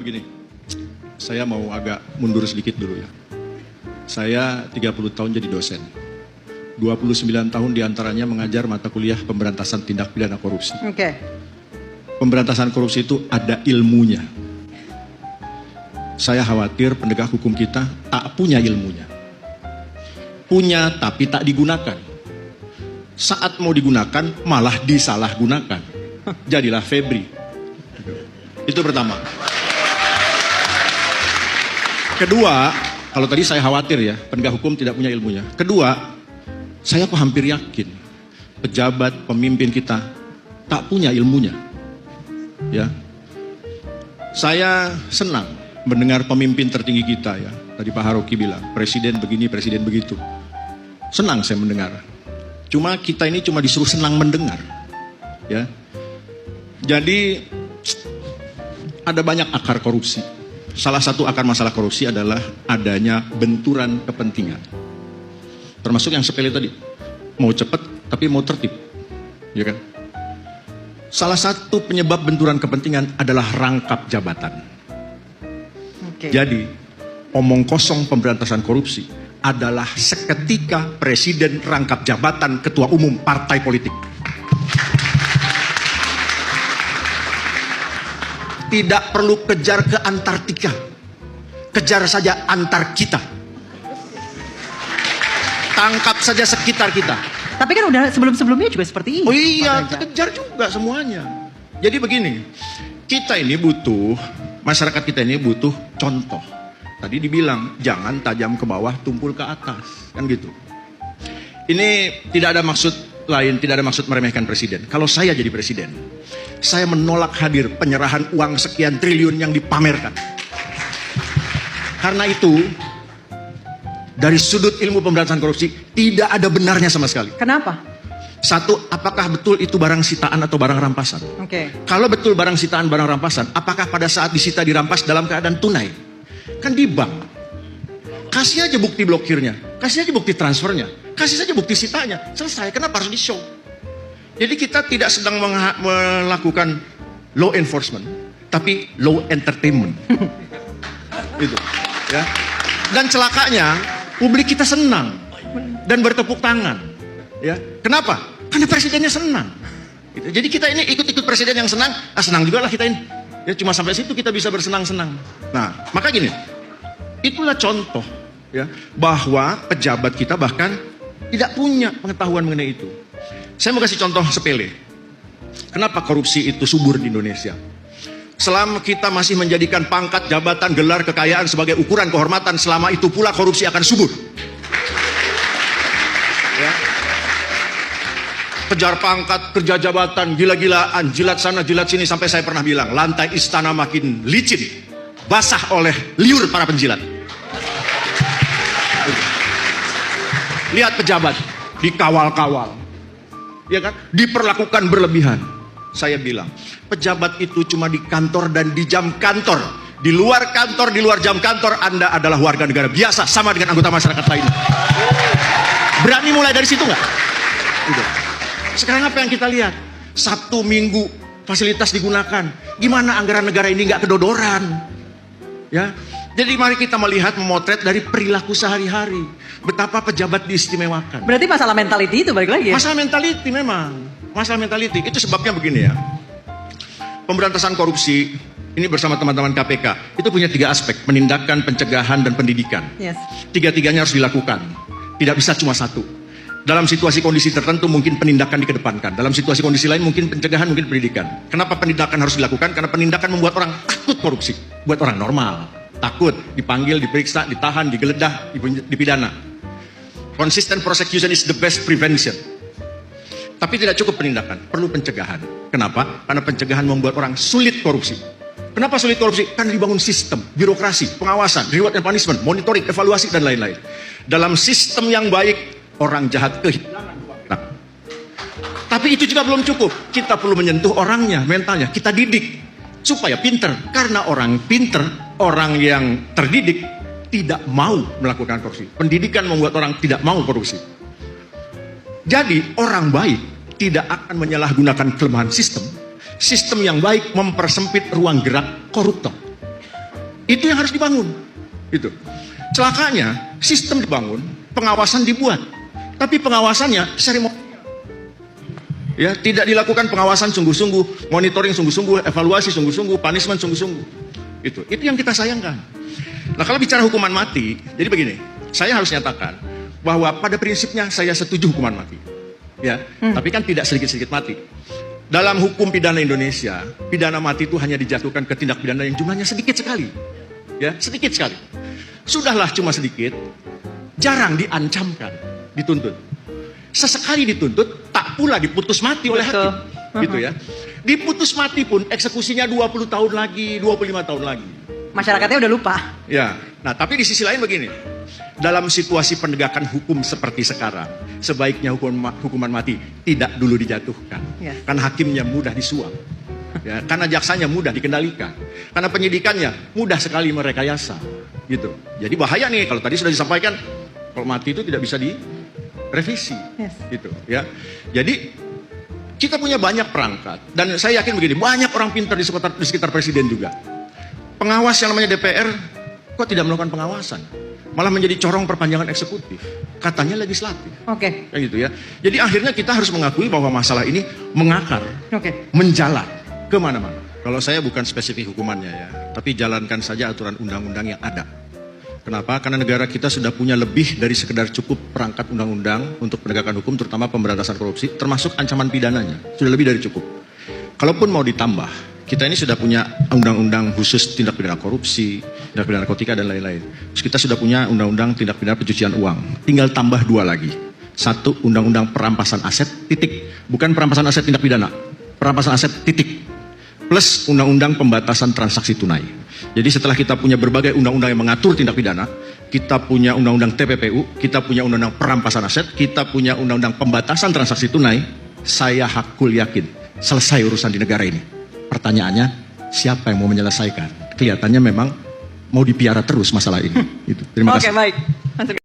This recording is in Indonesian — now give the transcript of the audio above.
Begini, saya mau agak mundur sedikit dulu ya. Saya 30 tahun jadi dosen. 29 tahun diantaranya mengajar mata kuliah pemberantasan tindak pidana korupsi. Oke. Pemberantasan korupsi itu ada ilmunya. Saya khawatir penegak hukum kita tak punya ilmunya. Punya tapi tak digunakan. Saat mau digunakan malah disalahgunakan. Jadilah Febri. Itu pertama. Kedua, kalau tadi saya khawatir ya, penegak hukum tidak punya ilmunya. Kedua, saya kok hampir yakin pejabat, pemimpin kita tak punya ilmunya. Ya, saya senang mendengar pemimpin tertinggi kita ya. Tadi Pak Haroki bilang, presiden begini, presiden begitu. Senang saya mendengar. Cuma kita ini cuma disuruh senang mendengar. Ya, jadi ada banyak akar korupsi. Salah satu akar masalah korupsi adalah adanya benturan kepentingan. Termasuk yang sepele tadi, mau cepat tapi mau tertib, ya kan? Salah satu penyebab benturan kepentingan adalah rangkap jabatan. Oke. Jadi, omong kosong pemberantasan korupsi adalah seketika presiden rangkap jabatan ketua umum partai politik. Tidak perlu kejar ke Antartika, kejar saja antar kita. Tangkap saja sekitar kita. Tapi kan udah sebelum-sebelumnya juga seperti ini. Oh iya, Pak Ganjar. kejar juga semuanya. Jadi begini, kita ini butuh, masyarakat kita ini butuh contoh. Tadi dibilang, jangan tajam ke bawah, tumpul ke atas. Kan gitu. Ini tidak ada maksud lain, tidak ada maksud meremehkan presiden. Kalau saya jadi presiden, saya menolak hadir penyerahan uang sekian triliun yang dipamerkan. Karena itu, dari sudut ilmu pemberantasan korupsi, tidak ada benarnya sama sekali. Kenapa? Satu, apakah betul itu barang sitaan atau barang rampasan? Oke. Kalau betul barang sitaan, barang rampasan, apakah pada saat disita dirampas dalam keadaan tunai? Kan di bank. Kasih aja bukti blokirnya, kasih aja bukti transfernya, kasih saja bukti sitanya. Selesai, kenapa harus di-show? Jadi kita tidak sedang melakukan law enforcement, tapi law entertainment. Itu, ya. Dan celakanya, publik kita senang dan bertepuk tangan. Ya, kenapa? Karena presidennya senang. Gitu. Jadi kita ini ikut-ikut presiden yang senang, senang juga lah kita ini. Ya, cuma sampai situ kita bisa bersenang-senang. Nah, maka gini, itulah contoh ya bahwa pejabat kita bahkan tidak punya pengetahuan mengenai itu. Saya mau kasih contoh sepele. Kenapa korupsi itu subur di Indonesia? Selama kita masih menjadikan pangkat, jabatan, gelar, kekayaan sebagai ukuran kehormatan, selama itu pula korupsi akan subur. Ya. Kejar pangkat, kerja jabatan, gila-gilaan, jilat sana, jilat sini, sampai saya pernah bilang, lantai istana makin licin, basah oleh liur para penjilat. Lihat pejabat, dikawal-kawal, ya kan? Diperlakukan berlebihan. Saya bilang, pejabat itu cuma di kantor dan di jam kantor. Di luar kantor, di luar jam kantor, Anda adalah warga negara biasa, sama dengan anggota masyarakat lainnya. Berani mulai dari situ nggak? Udah. Sekarang apa yang kita lihat? Sabtu, Minggu, fasilitas digunakan. Gimana anggaran negara ini nggak kedodoran? Ya. Jadi mari kita melihat, memotret dari perilaku sehari-hari. Betapa pejabat diistimewakan. Berarti masalah mentality itu balik lagi ya? Masalah mentality memang. Masalah mentality. Itu sebabnya begini ya. Pemberantasan korupsi, ini bersama teman-teman KPK, itu punya 3 aspek. Penindakan, pencegahan, dan pendidikan. Yes. Tiga-tiganya harus dilakukan. Tidak bisa cuma satu. Dalam situasi kondisi tertentu mungkin penindakan dikedepankan. Dalam situasi kondisi lain mungkin pencegahan, mungkin pendidikan. Kenapa penindakan harus dilakukan? Karena penindakan membuat orang takut korupsi. Buat orang normal. Takut, dipanggil, diperiksa, ditahan, digeledah, dipidana. Consistent prosecution is the best prevention. Tapi tidak cukup penindakan, perlu pencegahan. Kenapa? Karena pencegahan membuat orang sulit korupsi. Kenapa sulit korupsi? Karena dibangun sistem, birokrasi, pengawasan, reward and punishment, monitoring, evaluasi, dan lain-lain. Dalam sistem yang baik, orang jahat kehilangan uang. Nah, tapi itu juga belum cukup. Kita perlu menyentuh orangnya, mentalnya. Kita didik supaya pinter. Karena orang pinter, orang yang terdidik, tidak mau melakukan korupsi. Pendidikan membuat orang tidak mau korupsi. Jadi orang baik tidak akan menyalahgunakan kelemahan sistem. Sistem yang baik mempersempit ruang gerak koruptor. Itu yang harus dibangun. Itu. Celakanya, sistem dibangun, pengawasan dibuat. Tapi pengawasannya seremonial. Ya, tidak dilakukan pengawasan sungguh-sungguh, monitoring sungguh-sungguh, evaluasi sungguh-sungguh, punishment sungguh-sungguh. Itu yang kita sayangkan. Nah, kalau bicara hukuman mati, jadi begini, saya harus nyatakan bahwa pada prinsipnya saya setuju hukuman mati. Ya, tapi kan tidak sedikit-sedikit mati. Dalam hukum pidana Indonesia, pidana mati itu hanya dijatuhkan ke tindak pidana yang jumlahnya sedikit sekali. Ya, sedikit sekali. Sudahlah cuma sedikit, jarang diancamkan, dituntut. Sesekali dituntut, tak pula diputus mati oleh Betul. hakim. Gitu ya. Diputus mati pun eksekusinya 20 tahun lagi, 25 tahun lagi. Masyarakatnya udah lupa. Ya. Nah, tapi di sisi lain begini. Dalam situasi penegakan hukum seperti sekarang, sebaiknya hukuman mati tidak dulu dijatuhkan. Yes. Karena hakimnya mudah disuap. Ya, karena jaksanya mudah dikendalikan. Karena penyidikannya mudah sekali merekayasa. Gitu. Jadi bahaya nih kalau tadi sudah disampaikan kalau mati itu tidak bisa direvisi. Yes. Gitu, ya. Jadi kita punya banyak perangkat dan saya yakin begini, banyak orang pintar di sekitar presiden juga. Pengawas yang namanya DPR kok tidak melakukan pengawasan? Malah menjadi corong perpanjangan eksekutif. Katanya legislatif. Oke. Kayak gitu ya. Jadi akhirnya kita harus mengakui bahwa masalah ini mengakar, Oke. menjalar kemana-mana. Kalau saya bukan spesifik hukumannya ya, tapi jalankan saja aturan undang-undang yang ada. Kenapa? Karena negara kita sudah punya lebih dari sekedar cukup perangkat undang-undang untuk penegakan hukum, terutama pemberantasan korupsi, termasuk ancaman pidananya. Sudah lebih dari cukup. Kalaupun mau ditambah, kita ini sudah punya undang-undang khusus tindak pidana korupsi, tindak pidana narkotika, dan lain-lain. Terus kita sudah punya undang-undang tindak pidana pencucian uang. Tinggal tambah 2 lagi. 1, undang-undang perampasan aset, titik. Bukan perampasan aset tindak pidana. Perampasan aset, titik. Plus undang-undang pembatasan transaksi tunai. Jadi setelah kita punya berbagai undang-undang yang mengatur tindak pidana, kita punya undang-undang TPPU, kita punya undang-undang perampasan aset, kita punya undang-undang pembatasan transaksi tunai, saya hakul yakin selesai urusan di negara ini. Pertanyaannya, siapa yang mau menyelesaikan? Kelihatannya memang mau dipiara terus masalah ini. Gitu. Terima kasih. Oke, baik.